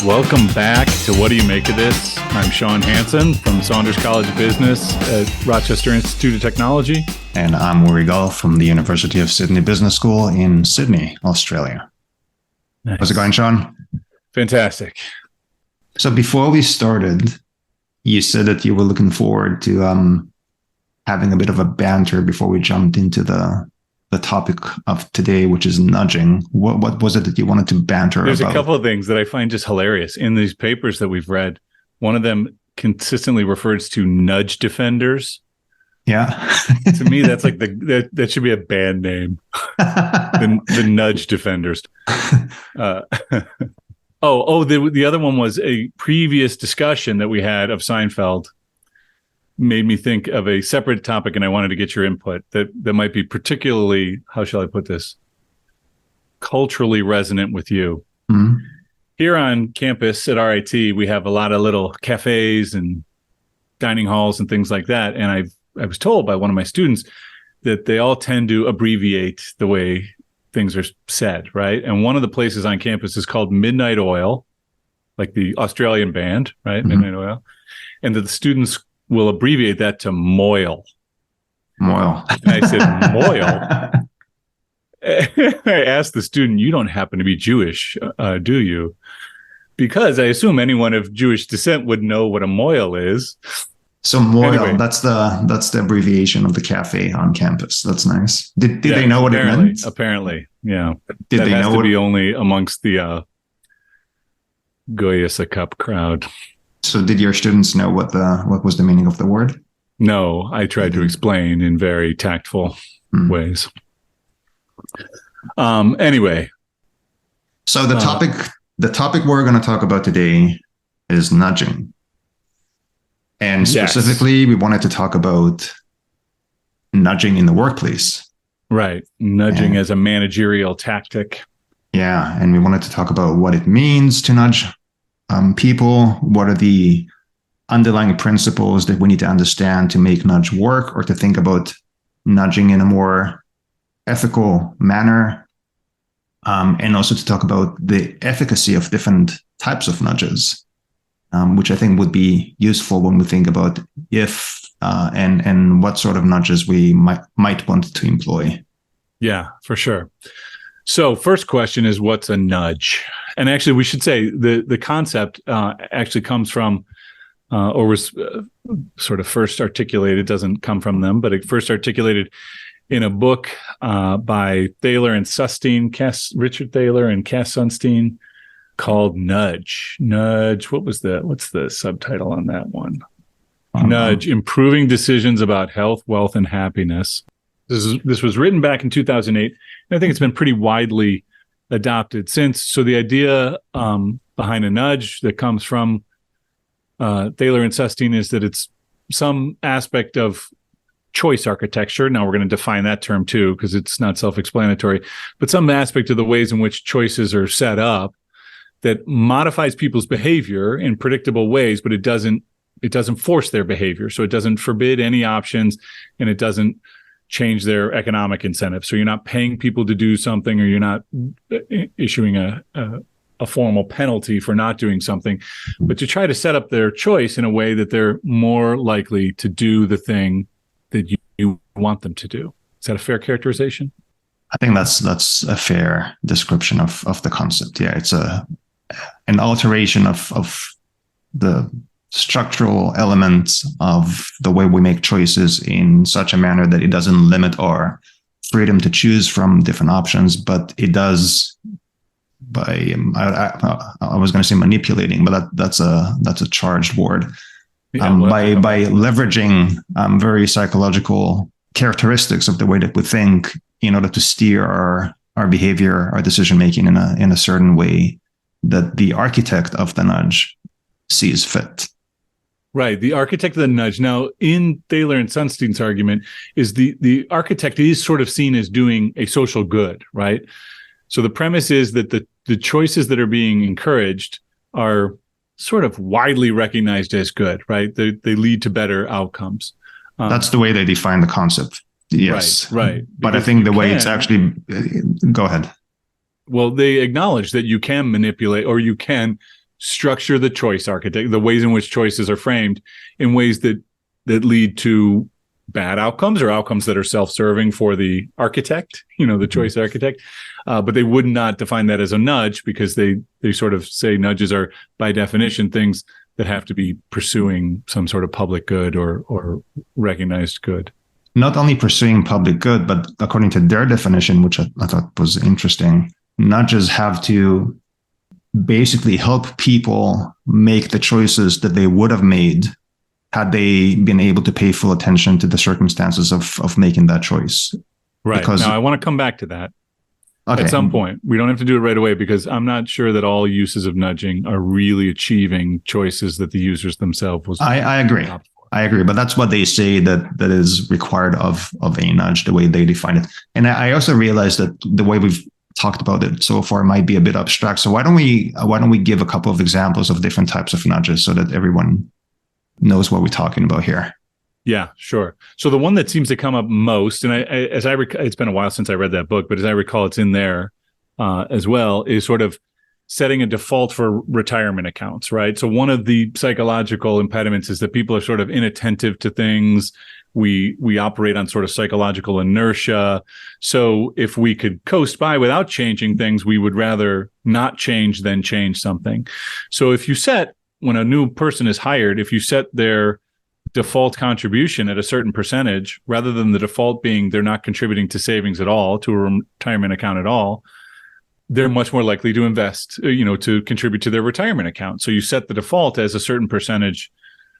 Welcome back to What Do You Make of This? I'm Sean Hansen from Saunders College of Business at Rochester Institute of Technology. And I'm Uri Gull from the University of Sydney Business School in Sydney, Australia. Nice. How's it going, Sean? Fantastic. So before we started, you said that you were looking forward to having a bit of a banter before we jumped into the topic of today, which is nudging. What was it that you wanted to banter There's about? a couple of things that I find just hilarious in these papers that we've read. One of them consistently refers to nudge defenders. Yeah. To me, that's like that should be a band name. the nudge defenders. The other one was a previous discussion that we had of Seinfeld. Made me think of a separate topic, and I wanted to get your input that might be particularly, how shall I put this, culturally resonant with you. Mm-hmm. Here on campus at RIT, we have a lot of little cafes and dining halls and things like that. And I was told by one of my students that they all tend to abbreviate the way things are said, right? And one of the places on campus is called Midnight Oil, like the Australian band, right? Mm-hmm. Midnight Oil. And that the students will abbreviate that to Moil. Moil. And I said, Moil? I asked the student, you don't happen to be Jewish, do you? Because I assume anyone of Jewish descent would know what a Moil is. So Moil, anyway, that's the abbreviation of the cafe on campus. That's nice. Did they know what it meant? Apparently, yeah. Did they know to be only amongst the Goya Cup crowd. So did your students know what was the meaning of the word? No, I tried to explain in very tactful ways. Anyway. So the topic we're going to talk about today is nudging. And specifically, we wanted to talk about nudging in the workplace. Right. Nudging as a managerial tactic. Yeah. And we wanted to talk about what it means to nudge people. What are the underlying principles that we need to understand to make nudge work, or to think about nudging in a more ethical manner. And also to talk about the efficacy of different types of nudges, which I think would be useful when we think about if and what sort of nudges we might want to employ. Yeah, for sure. So first question is, what's a nudge? And actually, we should say the concept actually comes from, or was sort of first articulated, doesn't come from them, but it first articulated in a book by Thaler and Susstein, Richard Thaler and Cass Sunstein, called Nudge. Nudge, what's the subtitle on that one? Nudge, Improving Decisions About Health, Wealth, and Happiness. This was written back in 2008, and I think it's been pretty widely adopted since. So the idea behind a nudge that comes from Thaler and Susstein is that it's some aspect of choice architecture. Now we're going to define that term too, because it's not self-explanatory, but some aspect of the ways in which choices are set up that modifies people's behavior in predictable ways, but it doesn't force their behavior. So it doesn't forbid any options, and it doesn't change their economic incentives. So you're not paying people to do something, or you're not issuing a formal penalty for not doing something, but to try to set up their choice in a way that they're more likely to do the thing that you want them to do. Is that a fair characterization? I think that's a fair description of the concept. Yeah, it's an alteration of the structural elements of the way we make choices in such a manner that it doesn't limit our freedom to choose from different options, but it does by I was going to say manipulating, but that's a charged word. Yeah, by leveraging very psychological characteristics of the way that we think in order to steer our behavior, our decision making in a certain way that the architect of the nudge sees fit. Right. The architect of the nudge. Now, in Thaler and Sunstein's argument, is the architect is sort of seen as doing a social good, right? So the premise is that the choices that are being encouraged are sort of widely recognized as good, right? They lead to better outcomes. That's the way they define the concept. Yes. Right. But I think the way it's actually, go ahead. Well, they acknowledge that you can manipulate, or you can structure the choice architect, the ways in which choices are framed in ways that lead to bad outcomes or outcomes that are self-serving for the architect, the choice architect. But they would not define that as a nudge because they sort of say nudges are by definition things that have to be pursuing some sort of public good or recognized good. Not only pursuing public good, but according to their definition, which I thought was interesting, nudges have to basically help people make the choices that they would have made had they been able to pay full attention to the circumstances of making that choice. Right. Because, now, I want to come back to that at some point. We don't have to do it right away because I'm not sure that all uses of nudging are really achieving choices that the users themselves was. I agree. I agree. But that's what they say that is required of a nudge, the way they define it. And I also realized that the way we've talked about it so far might be a bit abstract. So why don't we give a couple of examples of different types of nudges so that everyone knows what we're talking about here? Yeah, sure. So the one that seems to come up most, and it's been a while since I read that book, but as I recall, it's in there as well, is sort of setting a default for retirement accounts, right? So one of the psychological impediments is that people are sort of inattentive to things. We operate on sort of psychological inertia. So if we could coast by without changing things, we would rather not change than change something. So if you set, when a new person is hired, if you set their default contribution at a certain percentage, rather than the default being they're not contributing to savings at all, to a retirement account at all, they're much more likely to invest, to contribute to their retirement account. So you set the default as a certain percentage,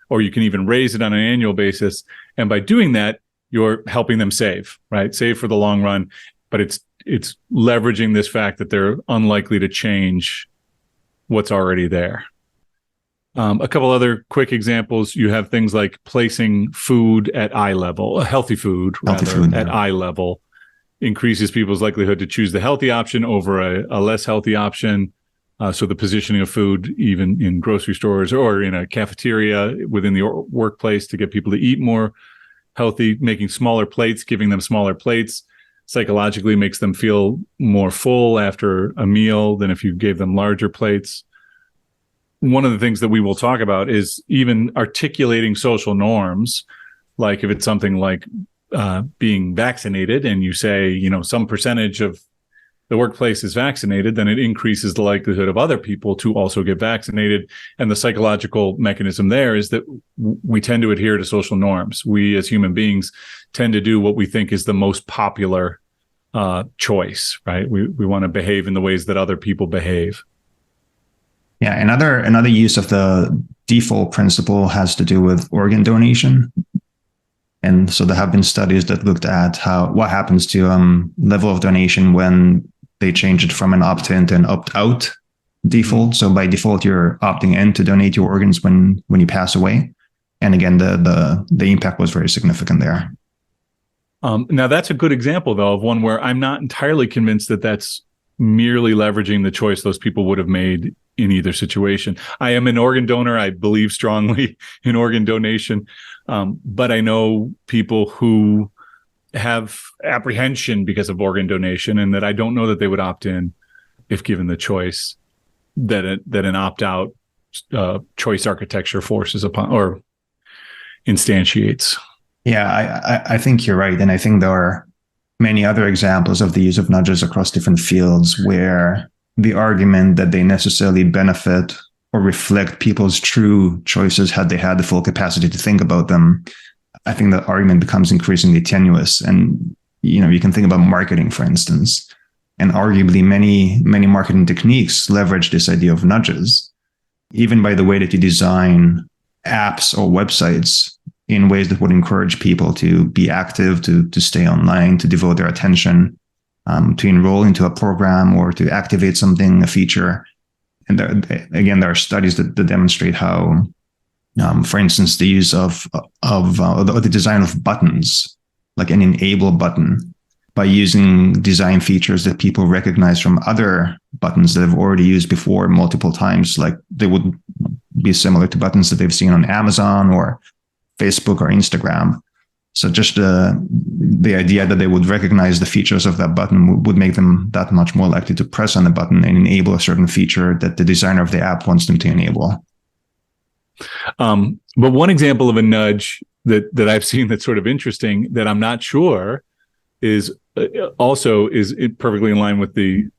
or you can even raise it on an annual basis. And by doing that, you're helping them save, right? Save for the long run. But it's leveraging this fact that they're unlikely to change what's already there. A couple other quick examples. You have things like placing food at eye level, healthy food at eye level increases people's likelihood to choose the healthy option over a less healthy option. So the positioning of food, even in grocery stores or in a cafeteria within the workplace, to get people to eat more healthy, making smaller plates, giving them smaller plates, psychologically makes them feel more full after a meal than if you gave them larger plates. One of the things that we will talk about is even articulating social norms. Like if it's something like being vaccinated and you say, some percentage of the workplace is vaccinated, then it increases the likelihood of other people to also get vaccinated. And the psychological mechanism there is that we tend to adhere to social norms. We as human beings tend to do what we think is the most popular choice, right? We want to behave in the ways that other people behave. Yeah, another use of the default principle has to do with organ donation. And so there have been studies that looked at what happens to level of donation when they change it from an opt-in to an opt-out default. So by default, you're opting in to donate your organs when you pass away. And again, the impact was very significant there. Now, that's a good example, though, of one where I'm not entirely convinced that that's merely leveraging the choice those people would have made in either situation. I am an organ donor. I believe strongly in organ donation. But I know people who have apprehension because of organ donation, and that I don't know that they would opt in if given the choice that an opt-out choice architecture forces upon or instantiates. Yeah, I think you're right. And I think there are many other examples of the use of nudges across different fields where the argument that they necessarily benefit or reflect people's true choices had they had the full capacity to think about them, I think that argument becomes increasingly tenuous. And, you can think about marketing, for instance, and arguably many marketing techniques leverage this idea of nudges, even by the way that you design apps or websites in ways that would encourage people to be active, to stay online, to devote their attention, to enroll into a program or to activate something, a feature. And there are studies that demonstrate how, for instance, the use of the design of buttons, like an enable button, by using design features that people recognize from other buttons that have already used before multiple times, like they would be similar to buttons that they've seen on Amazon or Facebook or Instagram. So just the idea that they would recognize the features of that button would make them that much more likely to press on the button and enable a certain feature that the designer of the app wants them to enable. But one example of a nudge that I've seen that's sort of interesting that I'm not sure is also is perfectly in line with the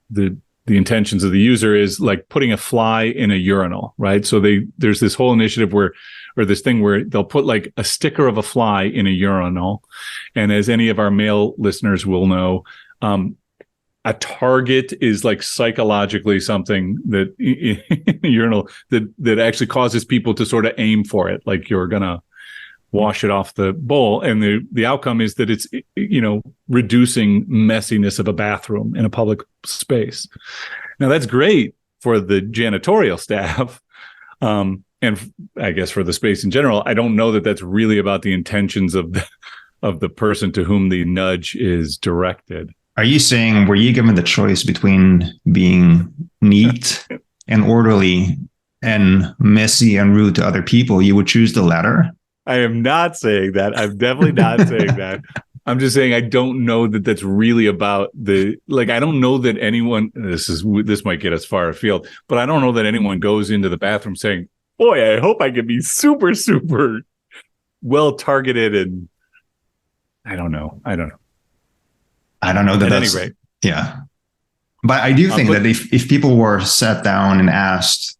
intentions of the user is like putting a fly in a urinal, right? So there's this whole initiative where they'll put like a sticker of a fly in a urinal. And as any of our male listeners will know, a target is like psychologically something that in a urinal that actually causes people to sort of aim for it. Like you're going to wash it off the bowl. And the outcome is that it's, reducing messiness of a bathroom in a public space. Now that's great for the janitorial staff. And I guess for the space in general. I don't know that that's really about the intentions of the person to whom the nudge is directed. Are you saying, were you given the choice between being neat and orderly and messy and rude to other people, you would choose the latter? I am not saying that. I'm definitely not saying that. I'm just saying I don't know that that's really about I don't know that anyone, this might get us far afield, but I don't know that anyone goes into the bathroom saying, boy, I hope I can be super, super well targeted. And I don't know. I don't know that. At any rate. Yeah. But I do think that if people were sat down and asked,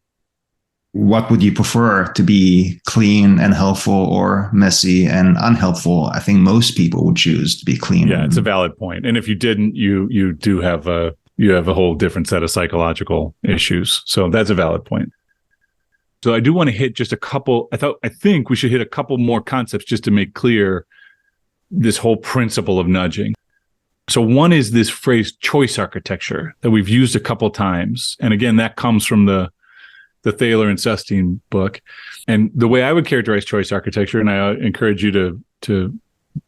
what would you prefer to be clean and helpful or messy and unhelpful? I think most people would choose to be clean. Yeah, it's a valid point. And if you didn't, you do have a whole different set of psychological issues. So that's a valid point. So I do want to hit just a couple. I think we should hit a couple more concepts just to make clear this whole principle of nudging. So one is this phrase choice architecture that we've used a couple times. And again, that comes from the Thaler and Sustein book. And the way I would characterize choice architecture, and I encourage you to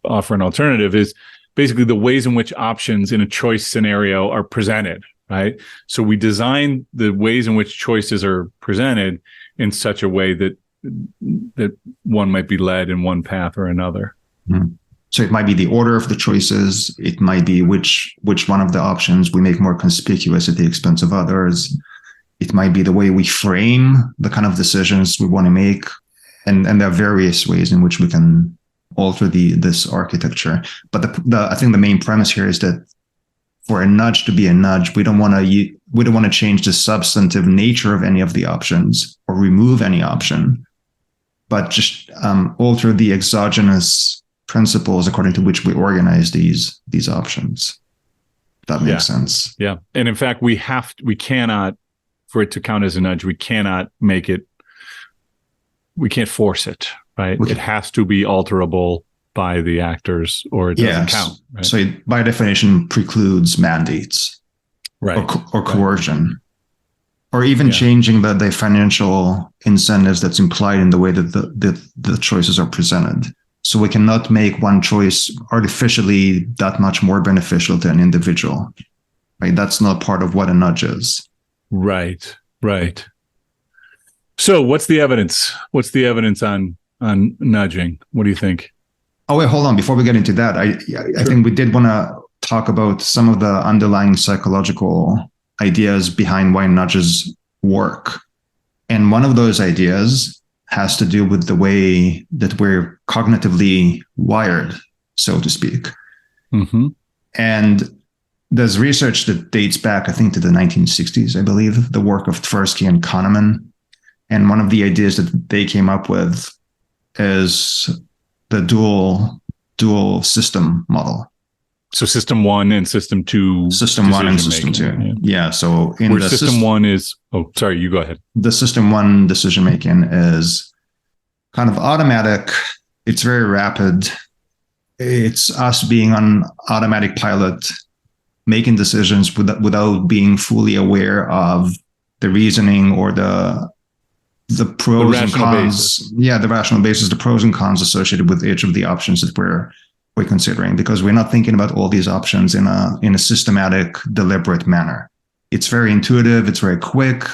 offer an alternative, is basically the ways in which options in a choice scenario are presented, right? So we design the ways in which choices are presented in such a way that one might be led in one path or another. Mm-hmm. So it might be the order of the choices. It might be which one of the options we make more conspicuous at the expense of others. It might be the way we frame the kind of decisions we want to make. And there are various ways in which we can alter this architecture. But I think the main premise here is that for a nudge to be a nudge, we don't want to change the substantive nature of any of the options or remove any option, but just alter the exogenous principles according to which we organize these options. That makes sense. Yeah. And in fact, we cannot, for it to count as a nudge, we can't force it, right? It has to be alterable by the actors or it doesn't count. Right? So it, by definition, precludes mandates, right? Or coercion, or even changing the financial incentives that's implied in the way that the choices are presented. So we cannot make one choice artificially that much more beneficial to an individual, right? That's not part of what a nudge is. Right. So what's the evidence? What's the evidence on nudging? What do you think? Oh, wait, hold on. Before we get into that, I think we did want to talk about some of the underlying psychological ideas behind why nudges work. And one of those ideas has to do with the way that we're cognitively wired, so to speak. Mm-hmm. And there's research that dates back, I think, to the 1960s, I believe, the work of Tversky and Kahneman. And one of the ideas that they came up with is the dual system model. So system one and system two. System one and system two. Yeah. So in where system one is, sorry, you go ahead. The system one decision making is kind of automatic. It's very rapid. It's us being on automatic pilot, making decisions without being fully aware of the reasoning or the pros and cons. Basis. Yeah, the rational basis, the pros and cons associated with each of the options that we're considering, because we're not thinking about all these options in a systematic, deliberate manner. It's very intuitive. It's very quick.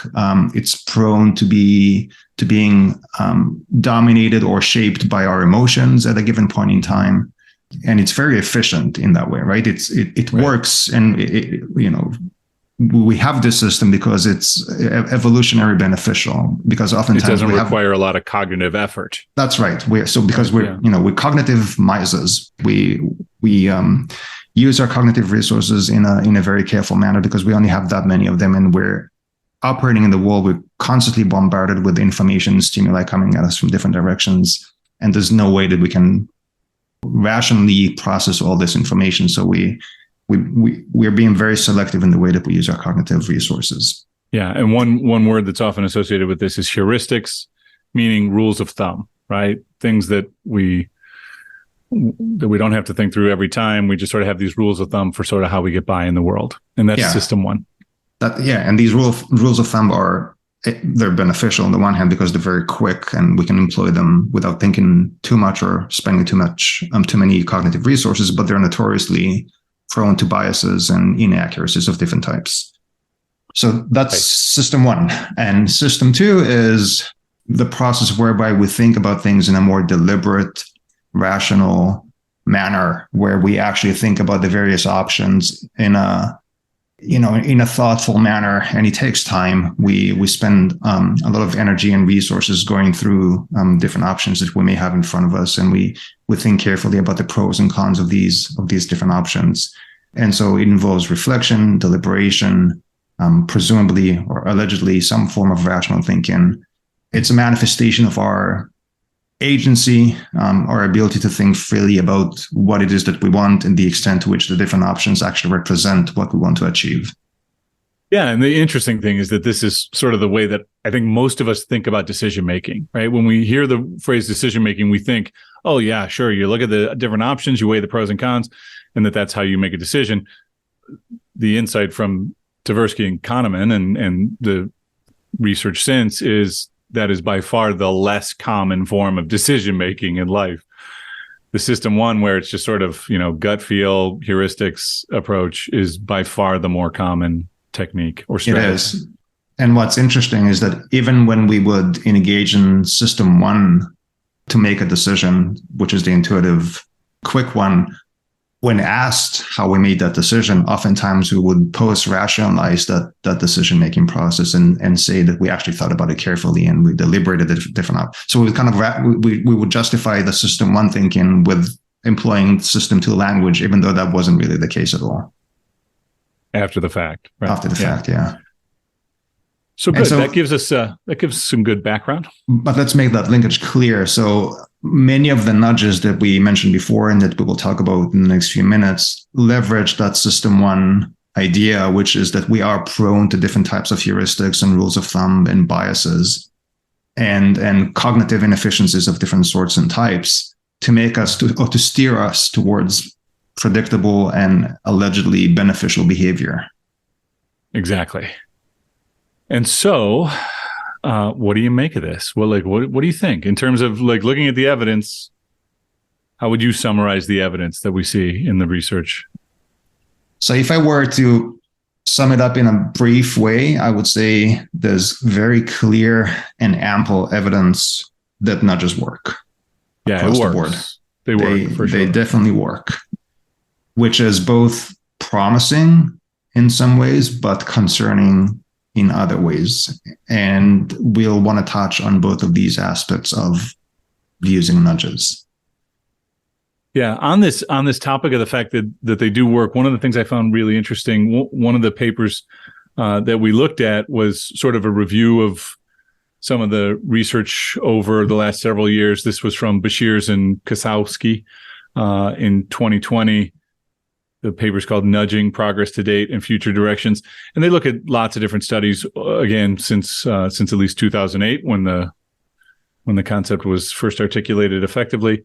It's prone to being dominated or shaped by our emotions at a given point in time. and it's very efficient in that way, right? It Right. works, and we have this system because it's evolutionary beneficial, because It oftentimes doesn't we have. require a lot of cognitive effort. That's right. Because Right, we're cognitive misers. We use our cognitive resources in a very careful manner because we only have that many of them, and we're operating in the world. We're constantly bombarded with information stimuli coming at us from different directions, and there's no way that we can rationally process all this information. So we're being very selective in the way that we use our cognitive resources. Yeah, and one word that's often associated with this is heuristics, meaning rules of thumb, right? Things that we don't have to think through every time. We just sort of have these rules of thumb for sort of how we get by in the world, and that's system one. And these rules of thumb they're beneficial on the one hand because they're very quick and we can employ them without thinking too much or spending too many cognitive resources, but they're notoriously prone to biases and inaccuracies of different types. So that's system one. And system two is the process whereby we think about things in a more deliberate, rational manner, where we actually think about the various options in a thoughtful manner, and it takes time. We spend a lot of energy and resources going through different options that we may have in front of us, and we think carefully about the pros and cons of these different options. And so it involves reflection, deliberation, presumably or allegedly some form of rational thinking. It's a manifestation of our agency, our ability to think freely about what it is that we want and the extent to which the different options actually represent what we want to achieve. Yeah, and the interesting thing is that this is sort of the way that I think most of us think about decision making, right? When we hear the phrase decision making, we think, oh yeah, sure, you look at the different options, you weigh the pros and cons, and that's how you make a decision. The insight from Tversky and Kahneman and the research since is that is by far the less common form of decision making in life. The system one, where it's just sort of, gut feel, heuristics approach, is by far the more common technique or strategy. It is. And what's interesting is that even when we would engage in system one to make a decision, which is the intuitive, quick one, when asked how we made that decision, oftentimes we would post-rationalize that decision-making process and say that we actually thought about it carefully and we deliberated it different out. So we would justify the system one thinking with employing system two language, even though that wasn't really the case at all. After the fact. Right? After the fact, yeah. So good. That gives us some good background. But let's make that linkage clear. So many of the nudges that we mentioned before and that we will talk about in the next few minutes leverage that system one idea, which is that we are prone to different types of heuristics and rules of thumb and biases and cognitive inefficiencies of different sorts and types to make us to steer us towards predictable and allegedly beneficial behavior. Exactly. And so, what do you make of this? Well, what do you think in terms of looking at the evidence? How would you summarize the evidence that we see in the research? So if I were to sum it up in a brief way, I would say there's very clear and ample evidence that nudges work. Yeah, it works. They work for sure. They definitely work, which is both promising in some ways, but concerning in other ways. And we'll want to touch on both of these aspects of using nudges. Yeah, on this topic of the fact that they do work, one of the things I found really interesting, one of the papers that we looked at was sort of a review of some of the research over the last several years. This was from Bashirs and Kosowski in 2020. The paper is called Nudging: Progress to Date and Future Directions. And they look at lots of different studies, again, since at least 2008, when the concept was first articulated effectively.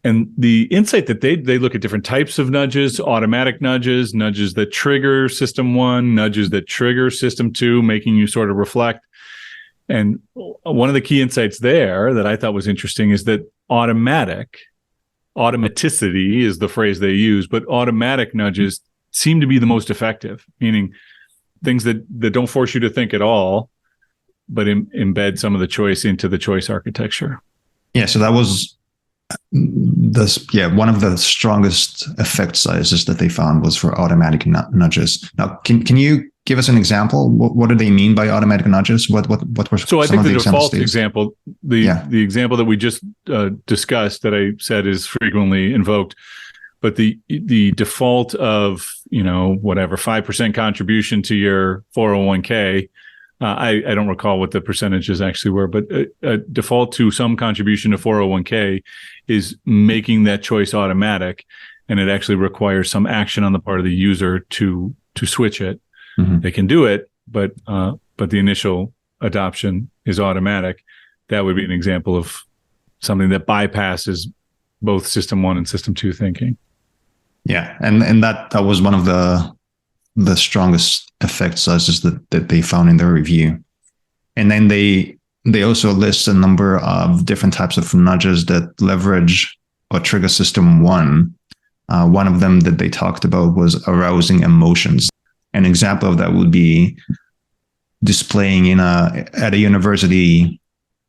And the insight that they look at different types of nudges: automatic nudges, nudges that trigger system one, nudges that trigger system two, making you sort of reflect. And one of the key insights there that I thought was interesting is that automaticity is the phrase they use, but automatic nudges seem to be the most effective, meaning things that don't force you to think at all, but embed some of the choice into the choice architecture. Yeah, so that was One of the strongest effect sizes that they found was for automatic nudges. Now, can you give us an example? What do they mean by automatic nudges? What were so I some think of the the default examples? example, the example that we just discussed that I said is frequently invoked, but the default of, whatever 5% contribution to your 401k. I don't recall what the percentages actually were, but a default to some contribution to 401k is making that choice automatic, and it actually requires some action on the part of the user to switch it. Mm-hmm. They can do it, but the initial adoption is automatic. That would be an example of something that bypasses both System 1 and System 2 thinking. Yeah, and that was one of the strongest effect sizes that they found in their review. And then they also list a number of different types of nudges that leverage or trigger System 1. One of them that they talked about was arousing emotions. An example of that would be displaying at a university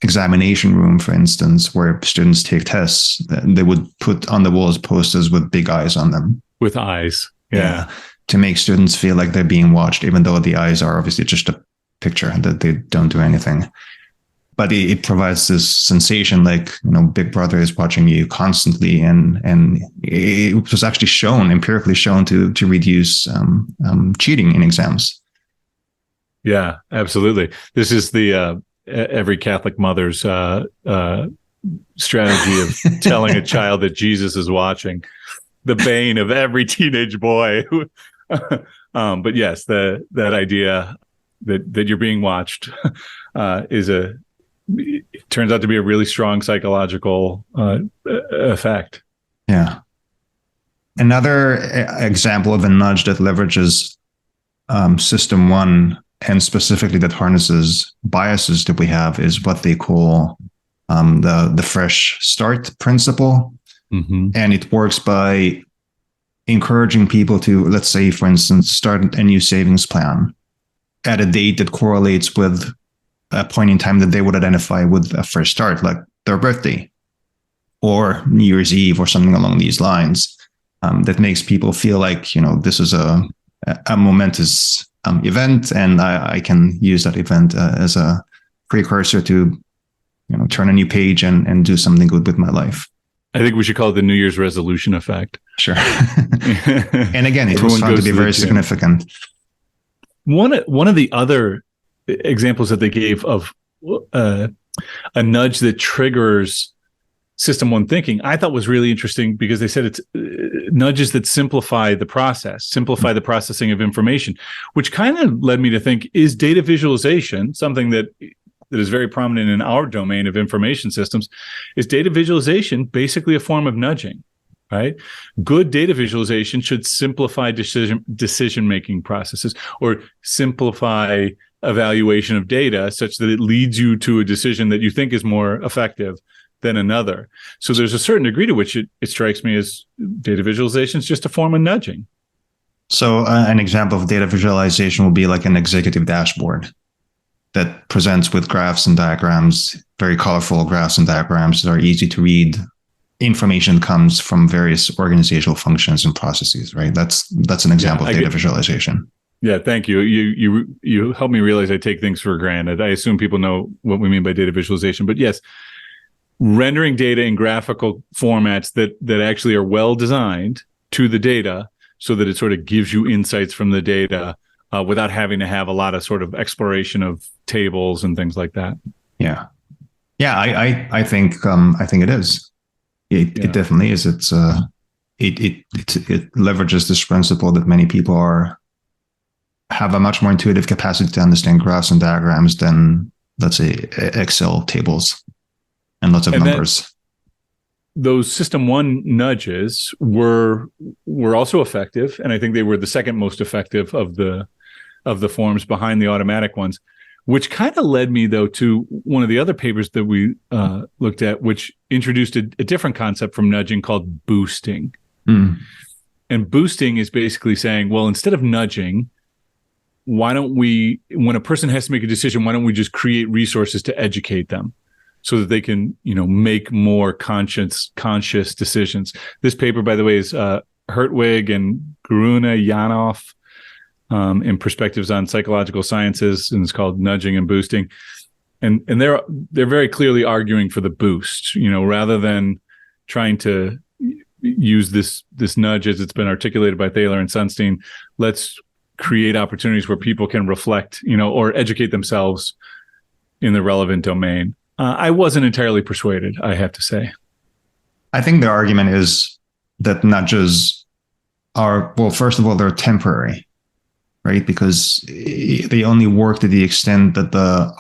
examination room, for instance, where students take tests. They would put on the walls posters with big eyes on them. With eyes, yeah. To make students feel like they're being watched, even though the eyes are obviously just a picture, that they don't do anything. But it provides this sensation like, Big Brother is watching you constantly. And it was actually empirically shown to reduce cheating in exams. Yeah, absolutely. This is the every Catholic mother's strategy of telling a child that Jesus is watching, the bane of every teenage boy. But yes, that idea that you're being watched it turns out to be a really strong psychological effect. Yeah. Another example of a nudge that leverages System 1 and specifically that harnesses biases that we have is what they call the fresh start principle. Mm-hmm. And it works by encouraging people to, let's say, for instance, start a new savings plan at a date that correlates with a point in time that they would identify with a fresh start, like their birthday or New Year's Eve or something along these lines. That makes people feel like, this is a momentous event, and I can use that event as a precursor to, turn a new page and do something good with my life. I think we should call it the New Year's resolution effect. Sure. And again, it was found to be very significant. One of the other examples that they gave of a nudge that triggers System 1 thinking, I thought was really interesting because they said it's nudges that simplify the processing of information, which kind of led me to think, is data visualization something that is very prominent in our domain of information systems? Is data visualization basically a form of nudging, right? Good data visualization should simplify decision-making processes or simplify evaluation of data such that it leads you to a decision that you think is more effective than another. So there's a certain degree to which it strikes me as data visualization is just a form of nudging. So an example of data visualization will be like an executive dashboard that presents with graphs and diagrams, very colorful graphs and diagrams that are easy to read. Information comes from various organizational functions and processes, right? That's an example of data visualization. Yeah, thank you. You help me realize I take things for granted. I assume people know what we mean by data visualization, but yes, rendering data in graphical formats that actually are well designed to the data so that it sort of gives you insights from the data without having to have a lot of sort of exploration of tables and things like that. Yeah. I think it is. It definitely is. It leverages this principle that many people have a much more intuitive capacity to understand graphs and diagrams than, let's say, Excel tables and lots of numbers. Those System 1 nudges were also effective, and I think they were the second most effective of the forms behind the automatic ones, which kind of led me, though, to one of the other papers that we looked at, which introduced a different concept from nudging called boosting. Mm. And boosting is basically saying, well, instead of nudging, why don't we, when a person has to make a decision, why don't we just create resources to educate them? so that they can, make more conscious decisions. This paper, by the way, is Hertwig and Guruna-Yanov in Perspectives on Psychological Sciences, and it's called Nudging and Boosting. And they're very clearly arguing for the boost, rather than trying to use this nudge as it's been articulated by Thaler and Sunstein. Let's create opportunities where people can reflect, or educate themselves in the relevant domain. I wasn't entirely persuaded, I have to say. I think the argument is that nudges are, well, first of all, they're temporary, right? Because they only work to the extent that the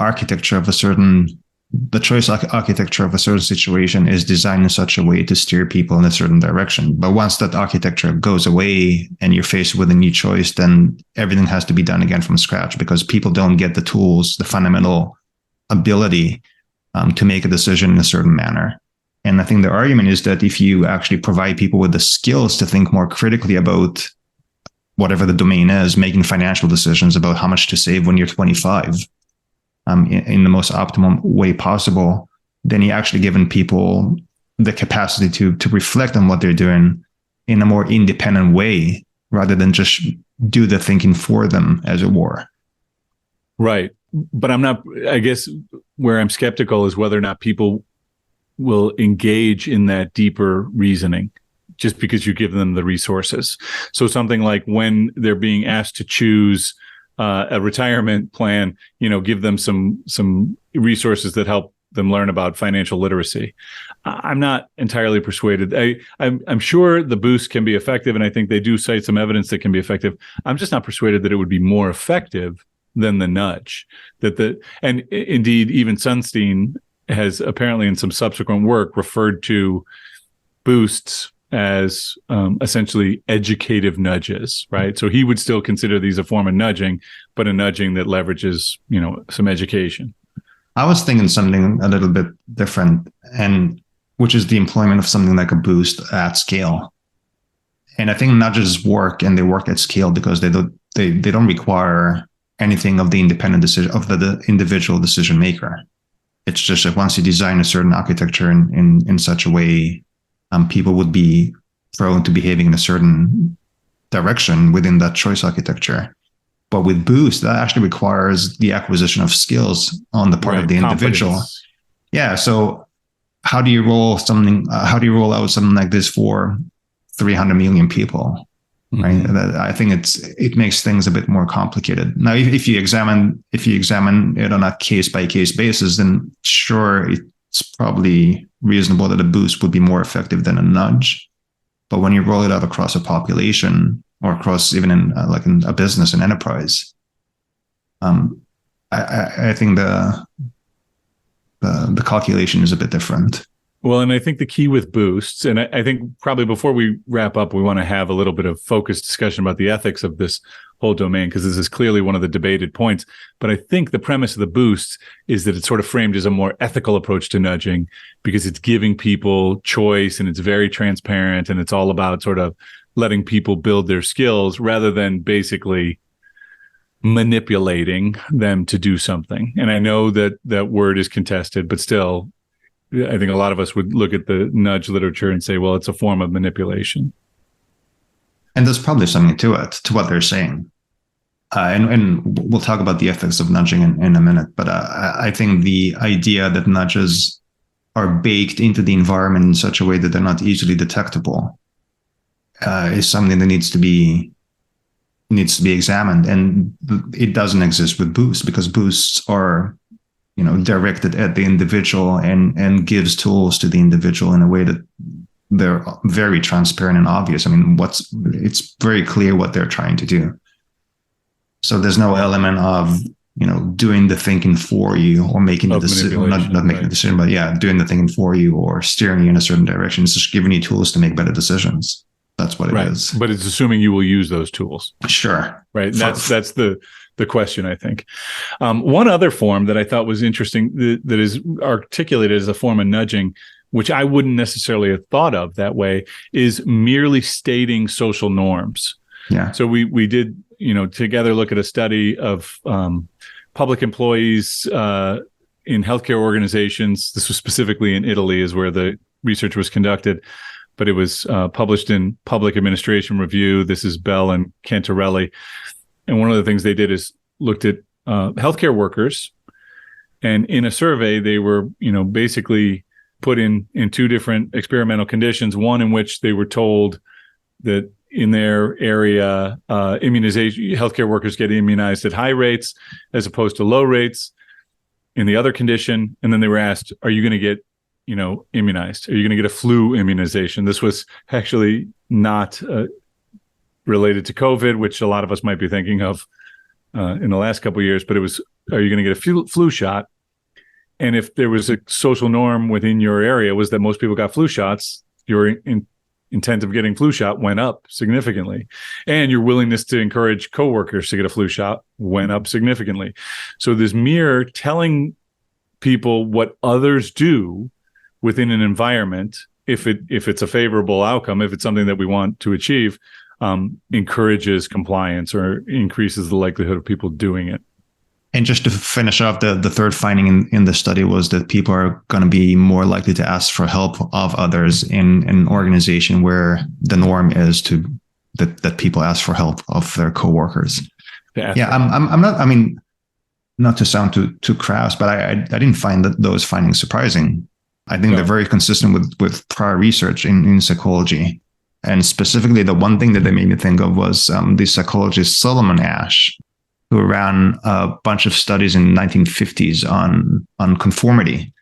choice architecture of a certain situation is designed in such a way to steer people in a certain direction. But once that architecture goes away and you're faced with a new choice, then everything has to be done again from scratch, because people don't get the tools, the fundamental ability to make a decision in a certain manner. And I think the argument is that if you actually provide people with the skills to think more critically about whatever the domain is, making financial decisions about how much to save when you're 25, in the most optimum way possible, then you're actually giving people the capacity to reflect on what they're doing in a more independent way, rather than just do the thinking for them, as it were. Right. But I guess where I'm skeptical is whether or not people will engage in that deeper reasoning just because you give them the resources. So something like when they're being asked to choose a retirement plan, give them some resources that help them learn about financial literacy. I'm not entirely persuaded. I'm sure the boost can be effective, and I think they do cite some evidence that can be effective. I'm just not persuaded that it would be more effective than the nudge. And indeed, even Sunstein has apparently in some subsequent work referred to boosts as essentially educative nudges, right? So he would still consider these a form of nudging, but a nudging that leverages, some education. I was thinking something a little bit different, and which is the employment of something like a boost at scale. And I think nudges work, and they work at scale because they don't require anything of the independent decision of the individual decision maker. It's just that once you design a certain architecture in such a way, people would be prone to behaving in a certain direction within that choice architecture. But with Boost, that actually requires the acquisition of skills on the part of the individual. Confidence. Yeah. So how do you roll out something like this for 300 million people? Right. I think it makes things a bit more complicated. Now, if you examine it on a case by case basis, then sure, it's probably reasonable that a boost would be more effective than a nudge. But when you roll it out across a population or across even in a business and enterprise, I think the calculation is a bit different. Well, and I think the key with boosts, and I think probably before we wrap up, we want to have a little bit of focused discussion about the ethics of this whole domain, because this is clearly one of the debated points. But I think the premise of the boosts is that it's sort of framed as a more ethical approach to nudging, because it's giving people choice and it's very transparent, and it's all about sort of letting people build their skills rather than basically manipulating them to do something. And I know that that word is contested, but still, I think a lot of us would look at the nudge literature and say, well, it's a form of manipulation. And there's probably something to it, to what they're saying. And we'll talk about the ethics of nudging in a minute. But I think the idea that nudges are baked into the environment in such a way that they're not easily detectable is something that needs to be examined. And it doesn't exist with boosts, because boosts are directed at the individual and gives tools to the individual in a way that they're very transparent and obvious. I mean, it's very clear what they're trying to do. So there's no element of, doing the thinking for you or making the decision, not making the decision, but doing the thinking for you or steering you in a certain direction. It's just giving you tools to make better decisions. That's what it is. But it's assuming you will use those tools. Sure. Right. That's the question, I think. One other form that I thought was interesting that is articulated as a form of nudging, which I wouldn't necessarily have thought of that way, is merely stating social norms. Yeah. So we did, together look at a study of public employees in healthcare organizations. This was specifically in Italy, is where the research was conducted, but it was published in Public Administration Review. This is Bell and Cantarelli. And one of the things they did is looked at healthcare workers. And in a survey, they were, basically put in two different experimental conditions. One in which they were told that in their area, immunization, healthcare workers get immunized at high rates as opposed to low rates in the other condition. And then they were asked, are you going to get, immunized? Are you going to get a flu immunization? This was actually not related to COVID, which a lot of us might be thinking of in the last couple of years, but it was, are you going to get a flu shot? And if there was a social norm within your area was that most people got flu shots, your intent of getting flu shot went up significantly. And your willingness to encourage coworkers to get a flu shot went up significantly. So this mere telling people what others do within an environment, if it's a favorable outcome, if it's something that we want to achieve, encourages compliance or increases the likelihood of people doing it. And just to finish off, the third finding in the study was that people are going to be more likely to ask for help of others in an organization where the norm is that people ask for help of their coworkers. Yeah, I'm not. I mean, not to sound too crass, but I didn't find those findings surprising. I think they're very consistent with prior research in psychology. And specifically, the one thing that they made me think of was the psychologist Solomon Asch, who ran a bunch of studies in the 1950s on conformity.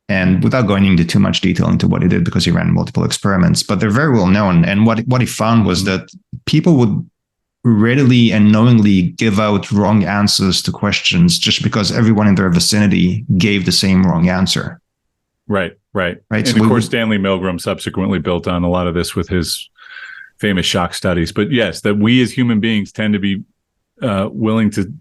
And without going into too much detail into what he did, because he ran multiple experiments, but they're very well known. And what he found was that people would readily and knowingly give out wrong answers to questions just because everyone in their vicinity gave the same wrong answer. Right. And So of course, Stanley Milgram subsequently built on a lot of this with his famous shock studies. But yes, that we as human beings tend to be willing to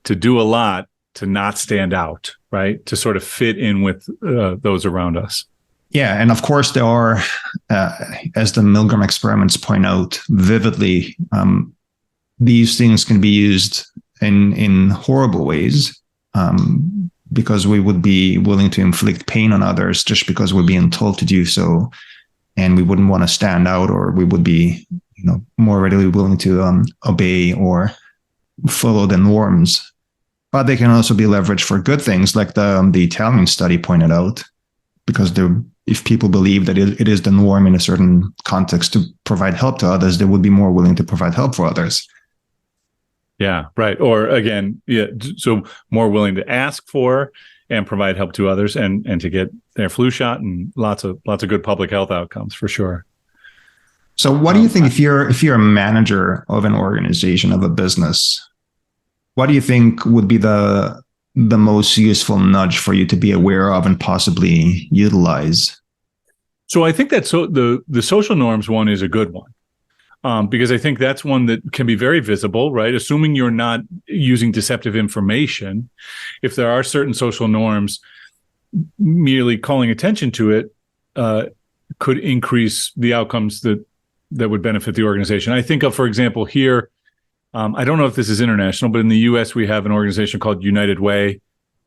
do a lot to not stand out, right? To sort of fit in with those around us. Yeah, and of course there are, as the Milgram experiments point out vividly, these things can be used in horrible ways. Because we would be willing to inflict pain on others just because we're being told to do so, and we wouldn't want to stand out, or we would be, more readily willing to obey or follow the norms. But they can also be leveraged for good things, like the Italian study pointed out, because if people believe that it is the norm in a certain context to provide help to others, they would be more willing to provide help for others. Yeah, right. Or again, so more willing to ask for and provide help to others, and to get their flu shot, and lots of good public health outcomes for sure. So what do you think, if you're a manager of an organization, of a business, what do you think would be the most useful nudge for you to be aware of and possibly utilize? So I think that the social norms one is a good one. Because I think that's one that can be very visible, right? Assuming you're not using deceptive information, if there are certain social norms, merely calling attention to it could increase the outcomes that would benefit the organization. I think of, for example, here, I don't know if this is international, but in the US, we have an organization called United Way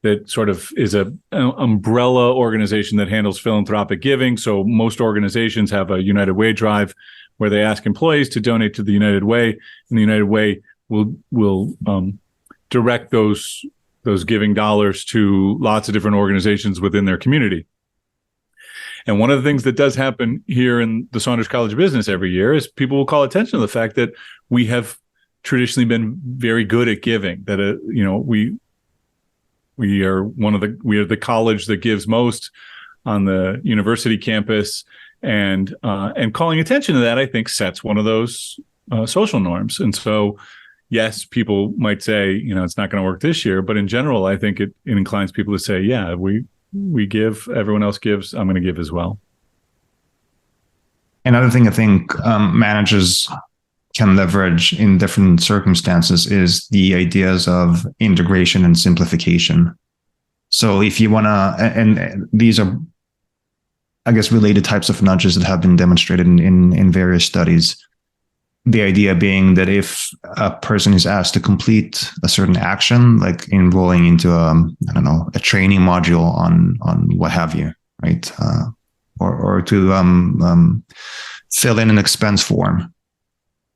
that sort of is an umbrella organization that handles philanthropic giving. So most organizations have a United Way drive where they ask employees to donate to the United Way, and the United Way will direct those giving dollars to lots of different organizations within their community. And one of the things that does happen here in the Saunders College of Business every year is people will call attention to the fact that we have traditionally been very good at giving. That we are the college that gives most on the university campus. And calling attention to that, I think, sets one of those social norms. And so, yes, people might say, it's not going to work this year. But in general, I think it inclines people to say, yeah, we give, everyone else gives, I'm going to give as well. Another thing I think managers can leverage in different circumstances is the ideas of integration and simplification. So if you want to, and these are, I guess, related types of nudges that have been demonstrated in various studies. The idea being that if a person is asked to complete a certain action, like enrolling into I don't know, a training module on what have you, right? Or to fill in an expense form.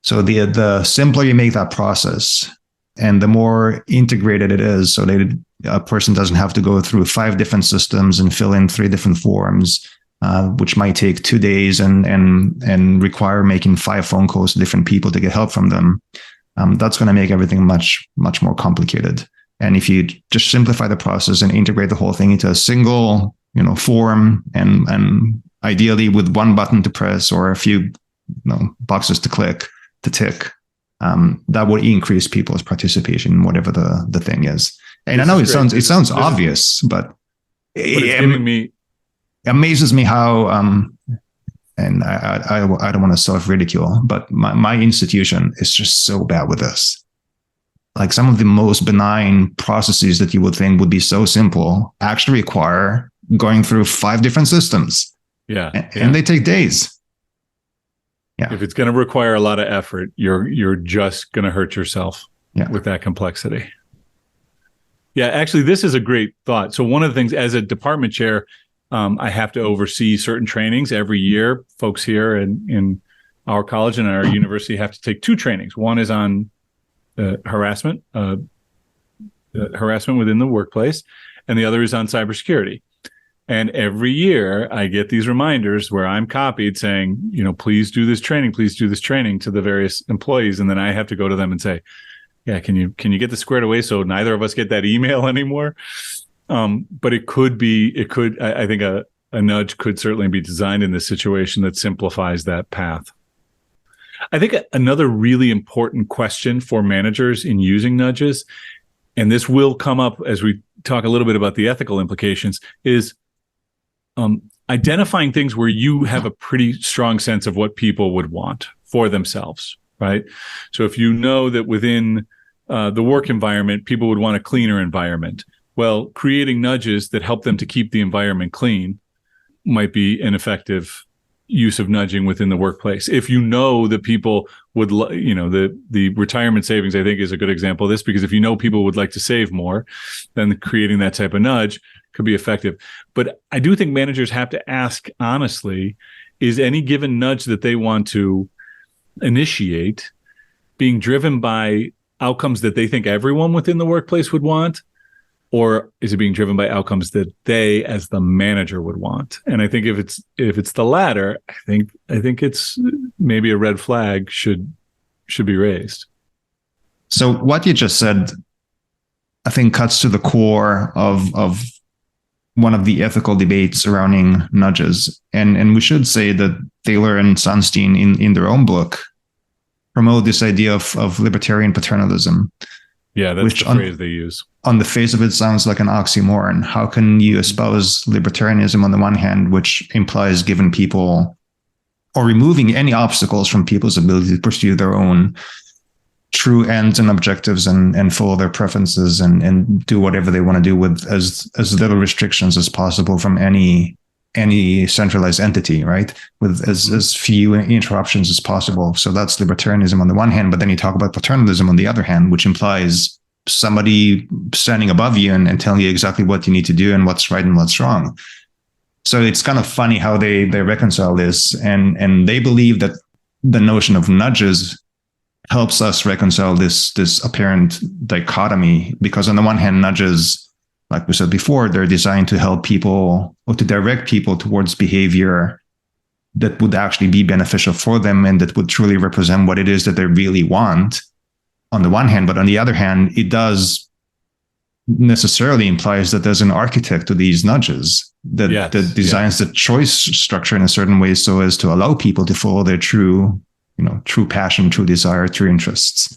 So the simpler you make that process, and the more integrated it is, so that a person doesn't have to go through 5 different systems and fill in 3 different forms, which might take 2 days and require making 5 phone calls to different people to get help from them. That's going to make everything much more complicated. And if you just simplify the process and integrate the whole thing into a single, form, and ideally with one button to press or a few, boxes to tick, that would increase people's participation in whatever the thing is. And I know it sounds obvious, but it's giving me. It amazes me how, and I don't want to self-ridicule, but my institution is just so bad with this. Like some of the most benign processes that you would think would be so simple actually require going through 5 different systems. Yeah. And they take days. Yeah. If it's going to require a lot of effort, you're just going to hurt yourself with that complexity. Yeah, actually, this is a great thought. So one of the things as a department chair, I have to oversee certain trainings every year. Folks here in our college and our university have to take 2 trainings. One is on harassment within the workplace, and the other is on cybersecurity. And every year I get these reminders where I'm copied saying, please do this training to the various employees. And then I have to go to them and say, yeah, can you get this squared away so neither of us get that email anymore? But I think a nudge could certainly be designed in this situation that simplifies that path. I think another really important question for managers in using nudges, and this will come up as we talk a little bit about the ethical implications, is identifying things where you have a pretty strong sense of what people would want for themselves, right? So if you know that within the work environment, people would want a cleaner environment, well, creating nudges that help them to keep the environment clean might be an effective use of nudging within the workplace. If you know that people would, the retirement savings, I think, is a good example of this, because if you know people would like to save more, then creating that type of nudge could be effective. But I do think managers have to ask honestly, is any given nudge that they want to initiate being driven by outcomes that they think everyone within the workplace would want? Or is it being driven by outcomes that they, as the manager, would want? And I think if it's the latter, I think it's maybe a red flag should be raised. So what you just said, I think, cuts to the core of one of the ethical debates surrounding nudges. And we should say that Thaler and Sunstein in their own book promote this idea of libertarian paternalism. Yeah, that's the phrase they use. On the face of it, sounds like an oxymoron. How can you espouse libertarianism on the one hand, which implies giving people or removing any obstacles from people's ability to pursue their own true ends and objectives and follow their preferences and do whatever they want to do with as little restrictions as possible from any centralized entity, right? With as few interruptions as possible. So that's libertarianism on the one hand, but then you talk about paternalism on the other hand, which implies somebody standing above you and telling you exactly what you need to do and what's right and what's wrong. So it's kind of funny how they reconcile this, and they believe that the notion of nudges helps us reconcile this apparent dichotomy, because on the one hand, nudges, like we said before, they're designed to help people or to direct people towards behavior that would actually be beneficial for them and that would truly represent what it is that they really want on the one hand. But on the other hand, it does necessarily implies that there's an architect to these nudges that designs the choice structure in a certain way so as to allow people to follow their true passion, true desire, true interests.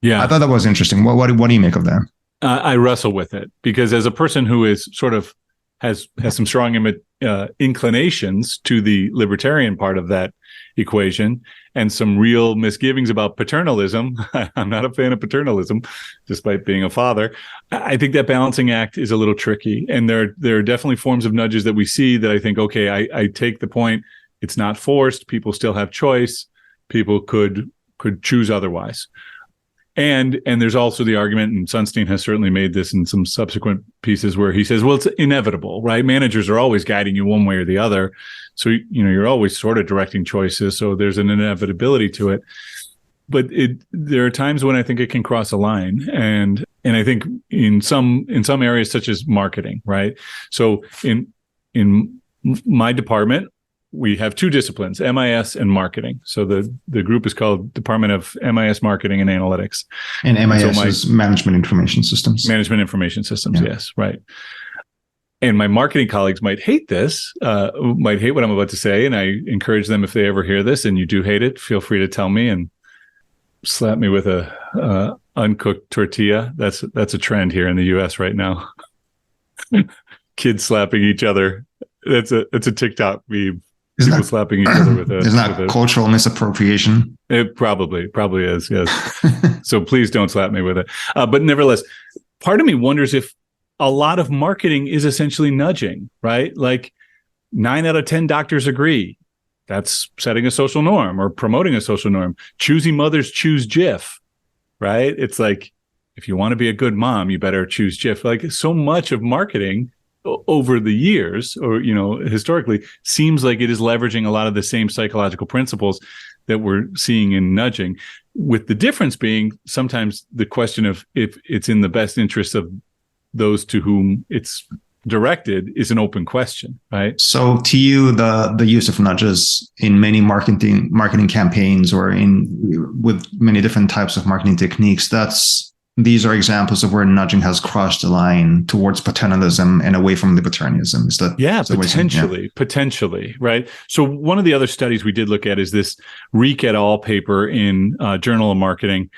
Yeah. I thought that was interesting. What do you make of that? I wrestle with it because as a person who is sort of has some strong inclinations to the libertarian part of that equation and some real misgivings about paternalism. I'm not a fan of paternalism, despite being a father. I think that balancing act is a little tricky. And there are definitely forms of nudges that we see that I think, okay, I take the point. It's not forced. People still have choice. People could could choose otherwise. And there's also the argument, and Sunstein has certainly made this in some subsequent pieces, where he says, well, it's inevitable, right? Managers are always guiding you one way or the other. So, you're always sort of directing choices. So there's an inevitability to it. But there are times when I think it can cross a line. And I think in some areas, such as marketing, right? So in my department, we have two disciplines, MIS and marketing. So the group is called Department of MIS Marketing and Analytics. And MIS is Management Information Systems. Management Information Systems, yes, right. And my marketing colleagues might hate this, might hate what I'm about to say. And I encourage them, if they ever hear this and you do hate it, feel free to tell me and slap me with a uncooked tortilla. That's a trend here in the US right now. Kids slapping each other. That's a TikTok meme. People slapping each other with a... Isn't that cultural misappropriation? It probably is, yes. So please don't slap me with it. But nevertheless, part of me wonders if a lot of marketing is essentially nudging, right? Like 9 out of 10 doctors agree. That's setting a social norm or promoting a social norm. Choosy mothers choose Jif, right? It's like, if you want to be a good mom, you better choose Jif. Like, so much of marketing over the years, or historically, seems like it is leveraging a lot of the same psychological principles that we're seeing in nudging, with the difference being sometimes the question of if it's in the best interest of those to whom it's directed is an open question, right? So to you, the use of nudges in many marketing campaigns, or with many different types of marketing techniques, these are examples of where nudging has crossed the line towards paternalism and away from libertarianism. Is that potentially, right? So one of the other studies we did look at is this Reek et al. Paper in Journal of Marketing,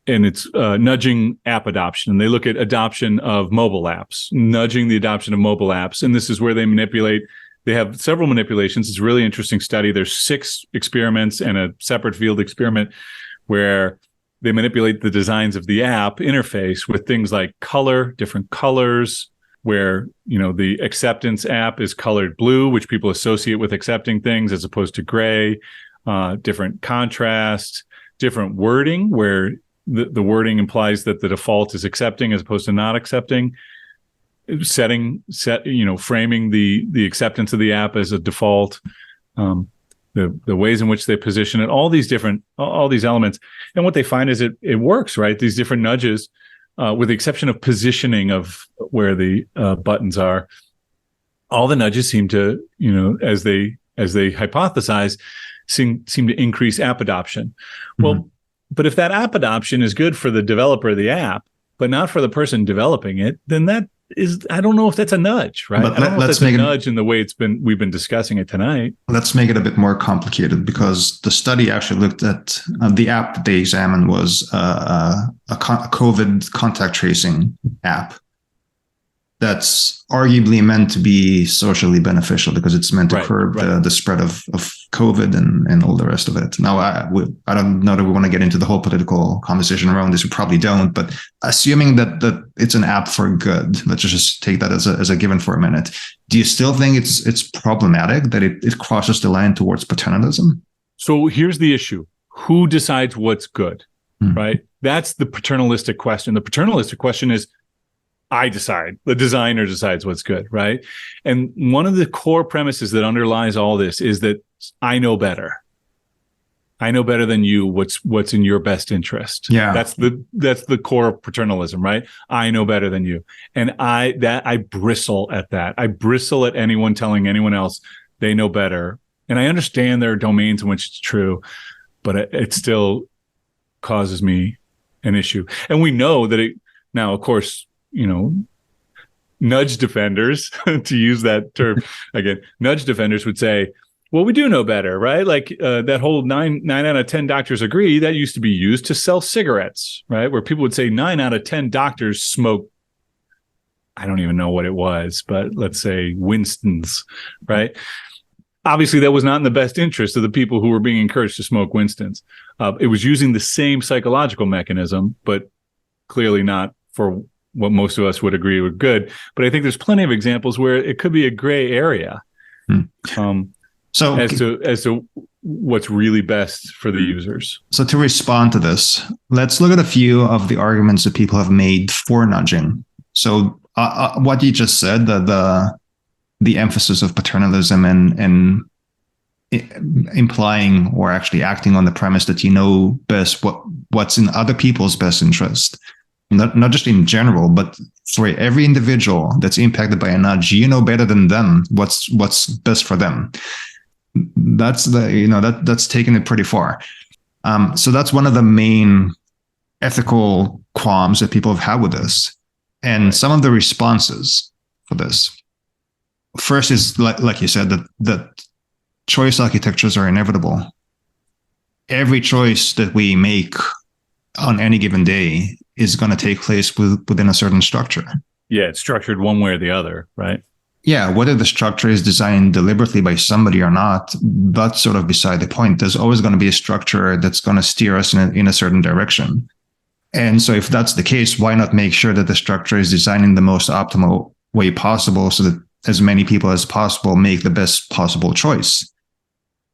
and it's nudging app adoption. And they look at adoption of mobile apps, nudging the adoption of mobile apps. And this is where they have several manipulations. It's a really interesting study. There's 6 experiments and a separate field experiment where they manipulate the designs of the app interface with things like different colors, where, the acceptance app is colored blue, which people associate with accepting things, as opposed to gray, different contrast, different wording, where the wording implies that the default is accepting as opposed to not accepting, framing the acceptance of the app as a default, the ways in which they position it, all these elements. And what they find is it works, right? These different nudges, with the exception of positioning of where the buttons are, all the nudges seem to, as they hypothesize, seem to increase app adoption. Mm-hmm. Well, but if that app adoption is good for the developer of the app, but not for the person developing it, then I don't know if that's a nudge, right? But I don't know if that's a nudge in the way we've been discussing it tonight. Let's make it a bit more complicated, because the study actually looked at the app that they examined was a COVID contact tracing app that's arguably meant to be socially beneficial, because it's meant to curb the spread of COVID and all the rest of it. Now, I don't know that we want to get into the whole political conversation around this. We probably don't. But assuming that it's an app for good, let's just take that as a given for a minute. Do you still think it's problematic that it crosses the line towards paternalism? So here's the issue. Who decides what's good, right? That's the paternalistic question. The paternalistic question is, I decide. The designer decides what's good, right? And one of the core premises that underlies all this is that I know better. I know better than you what's in your best interest. Yeah. That's the core of paternalism, right? I know better than you. And I bristle at that. I bristle at anyone telling anyone else they know better. And I understand there are domains in which it's true, but it still causes me an issue. And we know that now, of course, nudge defenders, to use that term again, nudge defenders would say, well, we do know better, right? Like that whole 9 out of 10 doctors agree, that used to be used to sell cigarettes, right? Where people would say 9 out of 10 doctors smoke, I don't even know what it was, but let's say Winston's, right? Obviously, that was not in the best interest of the people who were being encouraged to smoke Winston's. It was using the same psychological mechanism, but clearly not for what most of us would agree were good. But I think there's plenty of examples where it could be a gray area. So as to what's really best for the users. So to respond to this, let's look at a few of the arguments that people have made for nudging. So what you just said, the emphasis of paternalism and implying or actually acting on the premise that you know best what's in other people's best interest, not just in general, but for every individual that's impacted by a nudge, you know better than them what's best for them. That's that's taken it pretty far. So that's one of the main ethical qualms that people have had with this, and some of the responses for this. First is like you said, that choice architectures are inevitable. Every choice that we make on any given day is going to take place within a certain structure. Yeah, it's structured one way or the other, right? Yeah, whether the structure is designed deliberately by somebody or not, that's sort of beside the point. There's always going to be a structure that's going to steer us in a certain direction. And so if that's the case, why not make sure that the structure is designed in the most optimal way possible so that as many people as possible make the best possible choice?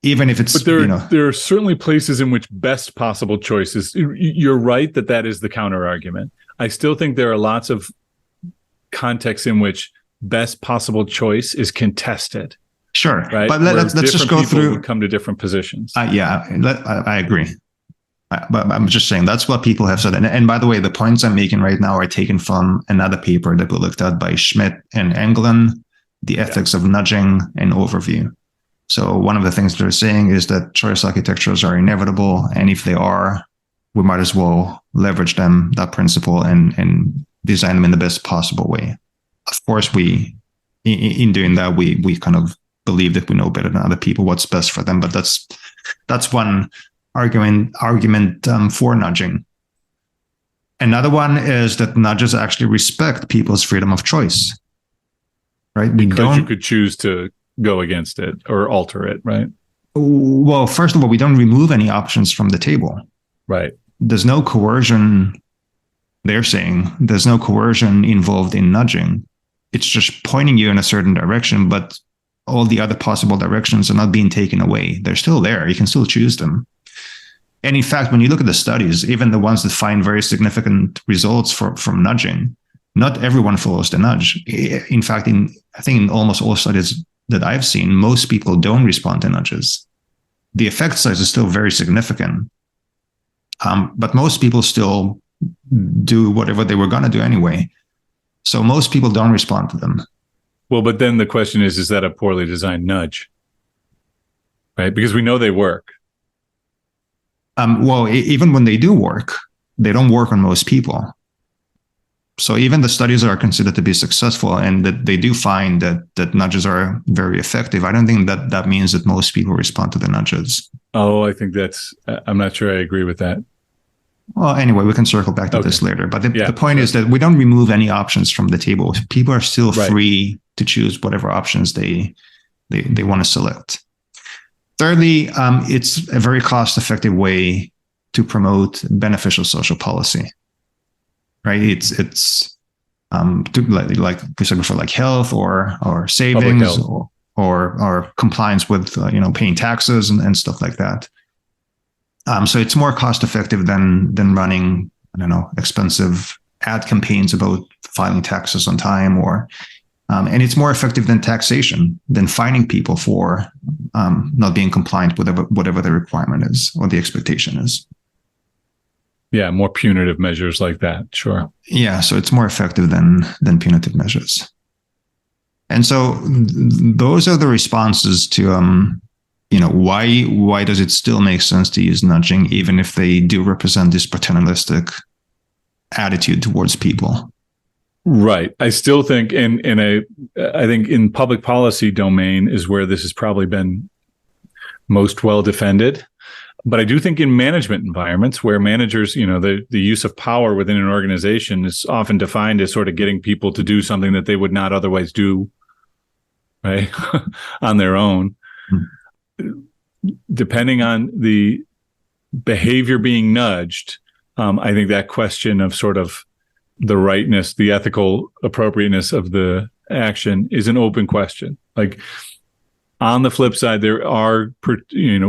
Even if it's, but there are certainly places in which best possible choices. You're right that is the counter argument. I still think there are lots of contexts in which best possible choice is contested. Sure, right? But let's just go through. Would come to different positions. I agree. But I'm just saying that's what people have said. And by the way, the points I'm making right now are taken from another paper that we looked at by Schmidt and Englund, The Ethics of Nudging, and Overview. So one of the things they're saying is that choice architectures are inevitable. And if they are, we might as well leverage them, that principle, and design them in the best possible way. Of course, in doing that, we kind of believe that we know better than other people what's best for them. But that's one argument for nudging. Another one is that nudges actually respect people's freedom of choice. Right? Because you could choose to go against it or alter it, right? Well, first of all, we don't remove any options from the table. Right. There's no coercion. They're saying there's no coercion involved in nudging. It's just pointing you in a certain direction, but all the other possible directions are not being taken away. They're still there. You can still choose them. And in fact, when you look at the studies, even the ones that find very significant results from nudging, not everyone follows the nudge. In fact, I think in almost all studies that I've seen, most people don't respond to nudges. The effect size is still very significant. But most people still do whatever they were going to do anyway. So most people don't respond to them. Well, but then the question is that a poorly designed nudge? Right? Because we know they work. Well, even when they do work, they don't work on most people. So even the studies that are considered to be successful and that they do find that nudges are very effective, I don't think that means that most people respond to the nudges. Oh, I think I'm not sure I agree with that. Well, anyway, we can circle back to this later. But the point is that we don't remove any options from the table. People are still free to choose whatever options they want to select. Thirdly, it's a very cost-effective way to promote beneficial social policy. Right? It's like we said before, like health or savings or compliance with paying taxes and stuff like that. So it's more cost effective than running, expensive ad campaigns about filing taxes on time, and it's more effective than taxation, than fining people for not being compliant with whatever the requirement is or the expectation is. Yeah, more punitive measures like that. Sure. Yeah, so it's more effective than punitive measures. And so those are the responses to why does it still make sense to use nudging, even if they do represent this paternalistic attitude towards people? Right. I still think I think in public policy domain is where this has probably been most well defended. But I do think in management environments where managers, the use of power within an organization is often defined as sort of getting people to do something that they would not otherwise do, right, on their own. Depending on the behavior being nudged, I think that question of sort of the rightness, the ethical appropriateness of the action is an open question. Like On the flip side, there are,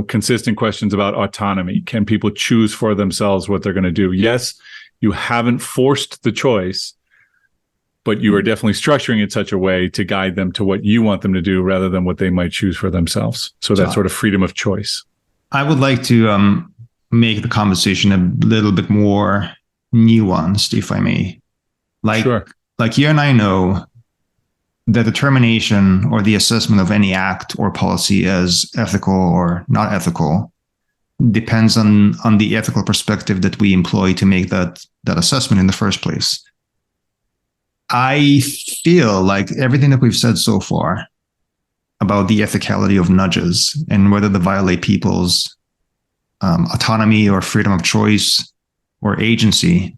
consistent questions about autonomy. Can people choose for themselves what they're going to do? Yes, you haven't forced the choice, but you are definitely structuring it in such a way to guide them to what you want them to do rather than what they might choose for themselves. So that sort of freedom of choice. I would like to make the conversation a little bit more nuanced, if I may. Sure. Like you and I know the determination or the assessment of any act or policy as ethical or not ethical depends on the ethical perspective that we employ to make that assessment in the first place. I feel like everything that we've said so far about the ethicality of nudges and whether they violate people's autonomy or freedom of choice or agency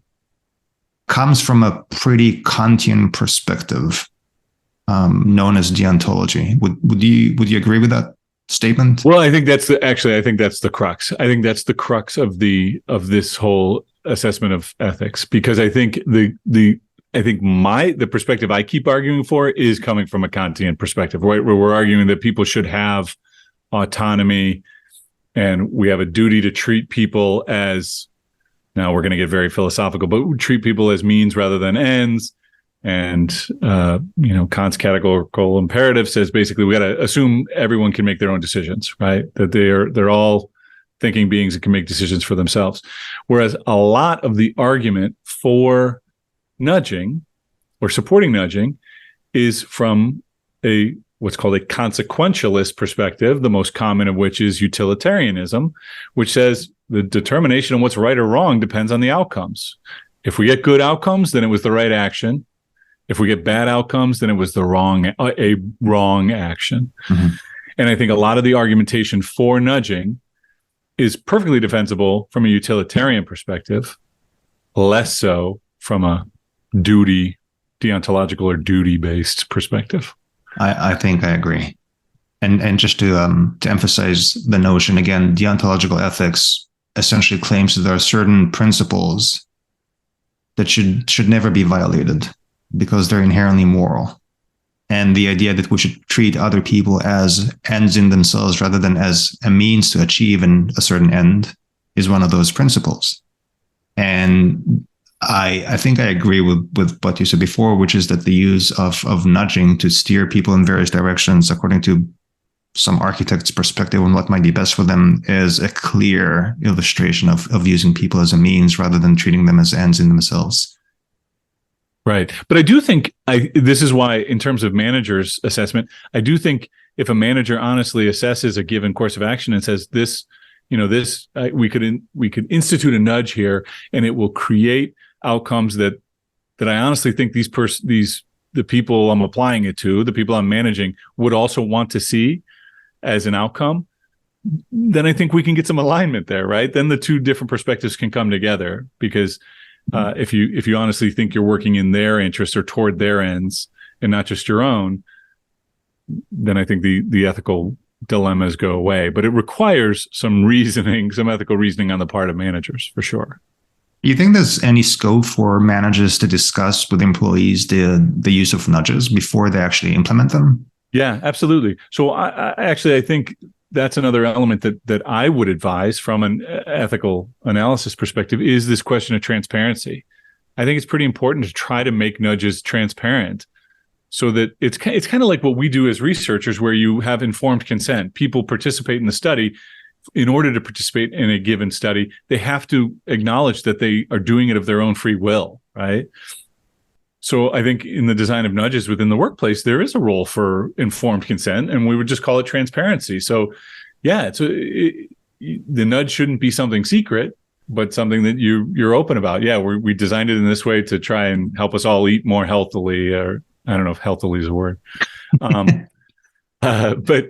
comes from a pretty Kantian perspective known as deontology. Would you agree with that statement? Well, I think that's the crux. I think that's the crux of this whole assessment of ethics, because I think the perspective I keep arguing for is coming from a Kantian perspective, right? Where we're arguing that people should have autonomy and we have a duty to treat people as, now we're going to get very philosophical, but we treat people as means rather than ends. And, Kant's categorical imperative says basically we got to assume everyone can make their own decisions, right? That they're all thinking beings that can make decisions for themselves. Whereas a lot of the argument for nudging or supporting nudging is from what's called a consequentialist perspective, the most common of which is utilitarianism, which says the determination of what's right or wrong depends on the outcomes. If we get good outcomes, then it was the right action. If we get bad outcomes, then it was a wrong action. Mm-hmm. And I think a lot of the argumentation for nudging is perfectly defensible from a utilitarian perspective, less so from a deontological or duty-based perspective. I think I agree. And just to emphasize the notion again, deontological ethics essentially claims that there are certain principles that should never be violated because they're inherently moral. And the idea that we should treat other people as ends in themselves rather than as a means to achieve a certain end is one of those principles. And I think I agree with what you said before, which is that the use of nudging to steer people in various directions according to some architect's perspective on what might be best for them is a clear illustration of using people as a means rather than treating them as ends in themselves. Right. But I do think this is why, in terms of manager's assessment, I do think if a manager honestly assesses a given course of action and says we could institute a nudge here and it will create outcomes that I honestly think the people I'm applying it to, the people I'm managing, would also want to see as an outcome, then I think we can get some alignment there, right? Then the two different perspectives can come together, because if you honestly think you're working in their interest or toward their ends and not just your own, then I think the ethical dilemmas go away. But it requires some ethical reasoning on the part of managers, for sure. You think there's any scope for managers to discuss with employees the use of nudges before they actually implement them? Yeah, absolutely. So I think that's another element that I would advise from an ethical analysis perspective is this question of transparency. I think it's pretty important to try to make nudges transparent so that it's kind of like what we do as researchers, where you have informed consent. People participate in the study. In order to participate in a given study, they have to acknowledge that they are doing it of their own free will, right? So I think in the design of nudges within the workplace, there is a role for informed consent, and we would just call it transparency. So yeah, the nudge shouldn't be something secret, but something that you're open about. Yeah, we designed it in this way to try and help us all eat more healthily, or I don't know if healthily is a word. But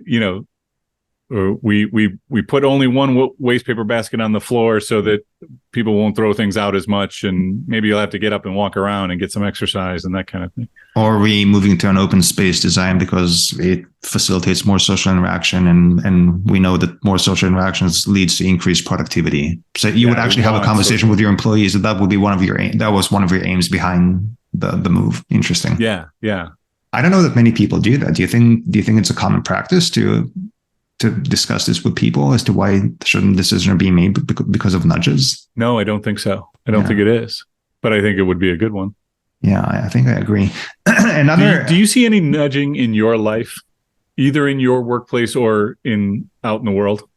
we put only one waste paper basket on the floor so that people won't throw things out as much, and maybe you'll have to get up and walk around and get some exercise and that kind of thing. Or we moving to an open space design because it facilitates more social interaction, and we know that more social interactions leads to increased productivity. So you would actually have a conversation with your employees that would be one of your aims behind the move. Interesting. Yeah. I don't know that many people do that. Do you think it's a common practice to discuss this with people as to why certain decisions are being made because of nudges? No, I don't think so. I don't think it is, but I think it would be a good one. Yeah, I think I agree. Do you see any nudging in your life, either in your workplace or out in the world?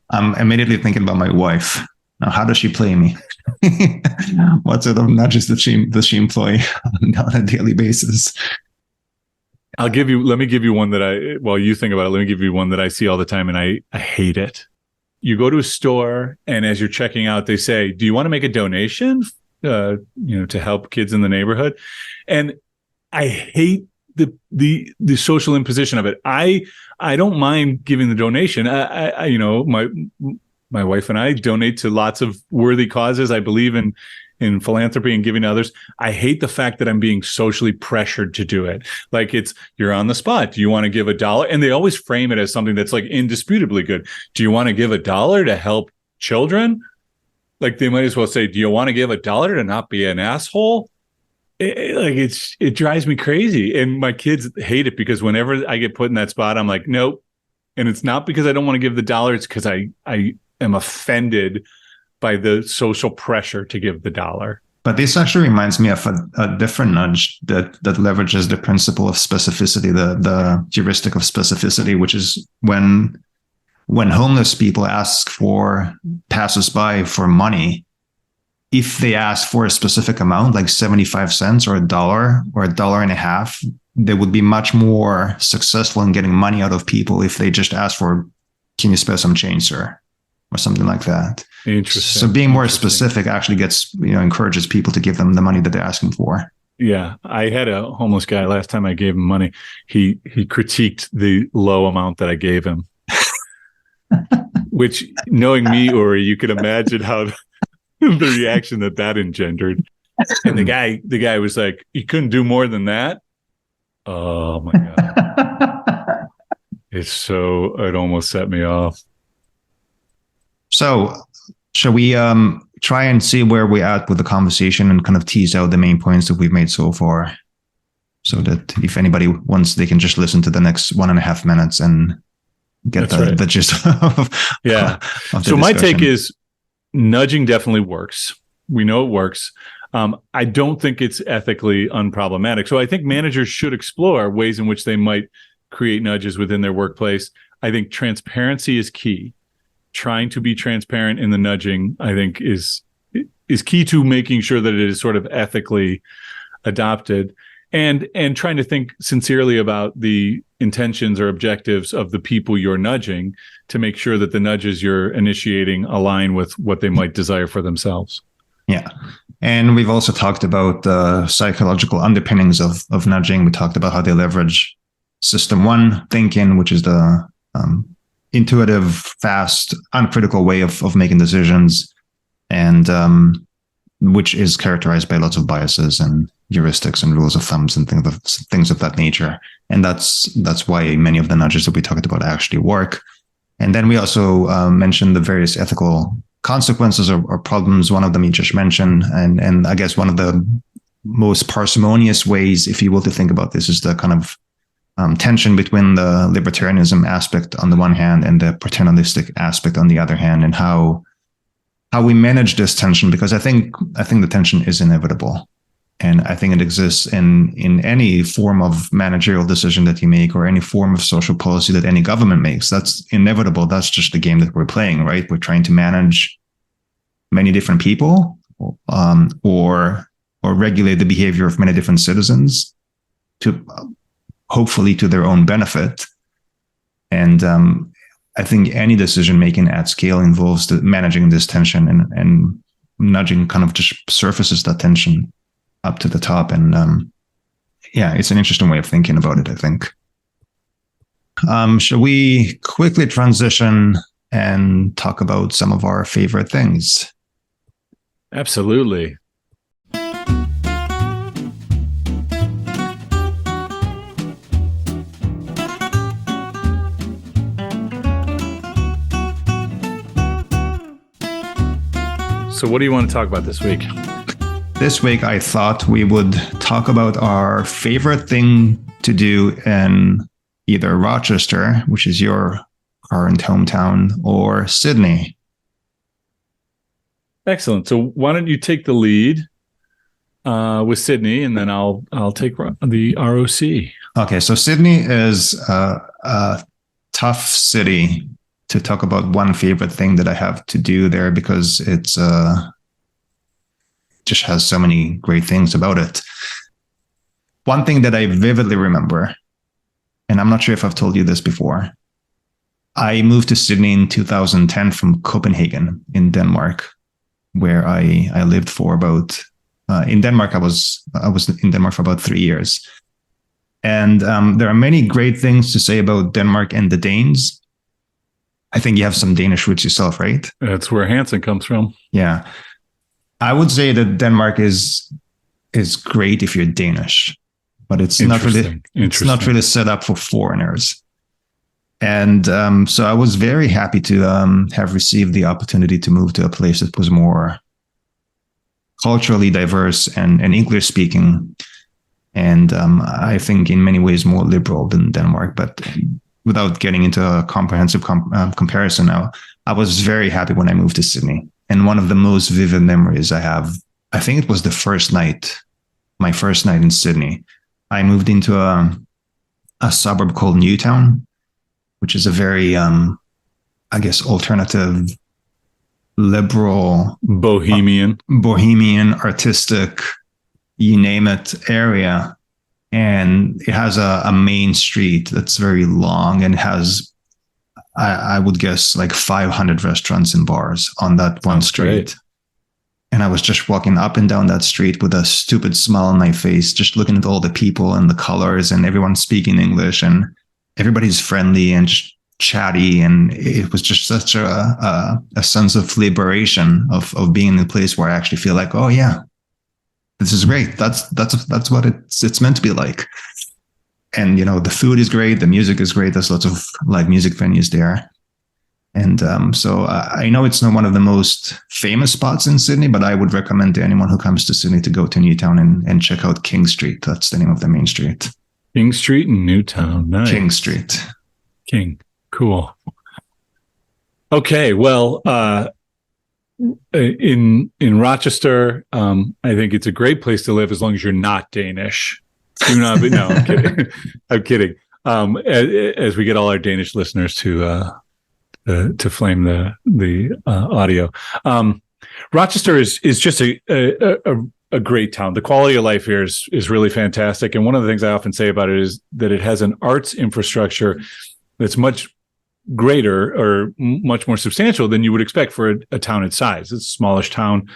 I'm immediately thinking about my wife. Now, how does she play me? What sort of nudges does she employ on a daily basis? Let me give you one that while you think about it, let me give you one that I see all the time, and I hate it. You go to a store, and as you're checking out, they say, "Do you want to make a donation, to help kids in the neighborhood?" And I hate the social imposition of it. I don't mind giving the donation. My wife and I donate to lots of worthy causes. I believe in philanthropy and giving to others. I hate the fact that I'm being socially pressured to do it. Like you're on the spot. Do you want to give $1? And they always frame it as something that's like indisputably good. Do you want to give $1 to help children? Like they might as well say, do you want to give $1 to not be an asshole? It drives me crazy. And my kids hate it because whenever I get put in that spot, I'm like, nope. And it's not because I don't want to give the $1. It's because I am offended by the social pressure to give the $1. But this actually reminds me of a different nudge that leverages the principle of specificity, the heuristic of specificity, which is when homeless people ask for passersby for money, if they ask for a specific amount, like 75 cents or $1 or $1.50, they would be much more successful in getting money out of people if they just ask for, "Can you spare some change, sir?" or something like that. Interesting. So being more specific actually encourages people to give them the money that they're asking for. Yeah. I had a homeless guy last time I gave him money. He critiqued the low amount that I gave him, which, knowing me, Uri, you could imagine how the reaction that engendered. And the guy was like, "You couldn't do more than that?" Oh my God. It almost set me off. So shall we try and see where we're at with the conversation and kind of tease out the main points that we've made so far, so that if anybody wants, they can just listen to the next 1.5 minutes and get the gist of So my take is nudging definitely works. We know it works. I don't think it's ethically unproblematic. So I think managers should explore ways in which they might create nudges within their workplace. I think transparency is key. Trying to be transparent in the nudging, I think, is key to making sure that it is sort of ethically adopted, and trying to think sincerely about the intentions or objectives of the people you're nudging to make sure that the nudges you're initiating align with what they might desire for themselves. Yeah. And we've also talked about the psychological underpinnings of nudging. We talked about how they leverage system one thinking, which is the intuitive, fast, uncritical way of making decisions, and which is characterized by lots of biases and heuristics and rules of thumbs and things of that nature. And that's why many of the nudges that we talked about actually work. And then we also mentioned the various ethical consequences or problems. One of them you just mentioned, and I guess one of the most parsimonious ways, if you will, to think about this is the kind of tension between the libertarianism aspect on the one hand and the paternalistic aspect on the other hand, and how we manage this tension, because I think the tension is inevitable, and I think it exists in any form of managerial decision that you make or any form of social policy that any government makes. That's inevitable. That's just the game that we're playing, right? We're trying to manage many different people, or regulate the behavior of many different citizens to hopefully to their own benefit. And I think any decision making at scale involves managing this tension, and nudging kind of just surfaces that tension up to the top. And it's an interesting way of thinking about it, I think. Shall we quickly transition and talk about some of our favorite things? Absolutely. So what do you want to talk about this week? This week, I thought we would talk about our favorite thing to do in either Rochester, which is your current hometown, or Sydney. Excellent. So why don't you take the lead with Sydney, and then I'll take the ROC. Okay, so Sydney is a tough city to talk about one favorite thing that I have to do there, because it's just has so many great things about it. One thing that I vividly remember, and I'm not sure if I've told you this before, I moved to Sydney in 2010 from Copenhagen in Denmark, where I lived for about in Denmark. I was in Denmark for about 3 years, and there are many great things to say about Denmark and the Danes. I think you have some Danish roots yourself, right? That's where Hansen comes from. Yeah. I would say that Denmark is great if you're Danish, but it's not really set up for foreigners. And so I was very happy to have received the opportunity to move to a place that was more culturally diverse and English speaking. And I think in many ways more liberal than Denmark. But without getting into a comprehensive comparison now, I was very happy when I moved to Sydney. And one of the most vivid memories I have, I think it was my first night in Sydney. I moved into a suburb called Newtown, which is a very, I guess, alternative, liberal, bohemian, artistic, you name it, area. And it has a main street that's very long and has, I would guess, like 500 restaurants and bars on that one street. Great. And I was just walking up and down that street with a stupid smile on my face, just looking at all the people and the colors and everyone speaking English, and everybody's friendly and just chatty. And it was just such a sense of liberation of being in a place where I actually feel like, oh yeah, this is great. That's what it's meant to be like. And, you know, the food is great. The music is great. There's lots of live music venues there. And so I know it's not one of the most famous spots in Sydney, but I would recommend to anyone who comes to Sydney to go to Newtown and check out King Street. That's the name of the main street. King Street in Newtown. Nice. King Street. King. Cool. Okay. Well, in Rochester, I think it's a great place to live as long as you're not Danish. Do not be, no, I'm kidding. I'm kidding. As we get all our Danish listeners to flame the audio, Rochester is just a great town. The quality of life here is really fantastic. And one of the things I often say about it is that it has an arts infrastructure that's much greater or much more substantial than you would expect for a town its size. It's a smallish town.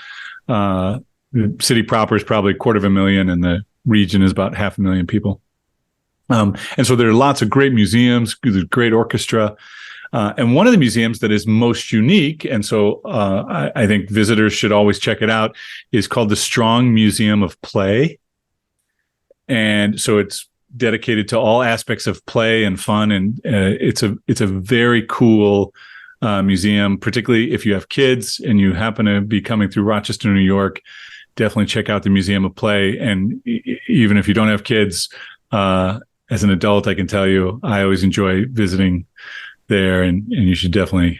The city proper is probably 250,000, and the region is about 500,000 people. And so there are lots of great museums, there's great orchestra. And one of the museums that is most unique, and so I think visitors should always check it out, is called the Strong Museum of Play. And so it's dedicated to all aspects of play and fun. And it's a very cool museum, particularly if you have kids and you happen to be coming through Rochester, New York. Definitely check out the Museum of Play. And even if you don't have kids, as an adult, I can tell you, I always enjoy visiting there, and you should definitely,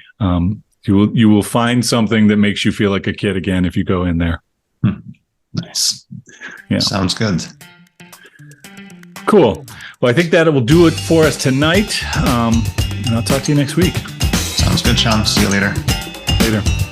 you will find something that makes you feel like a kid again if you go in there. Nice. Yeah. Sounds good. Cool. Well, I think that will do it for us tonight. And I'll talk to you next week. Sounds good, Sean. See you later. Later.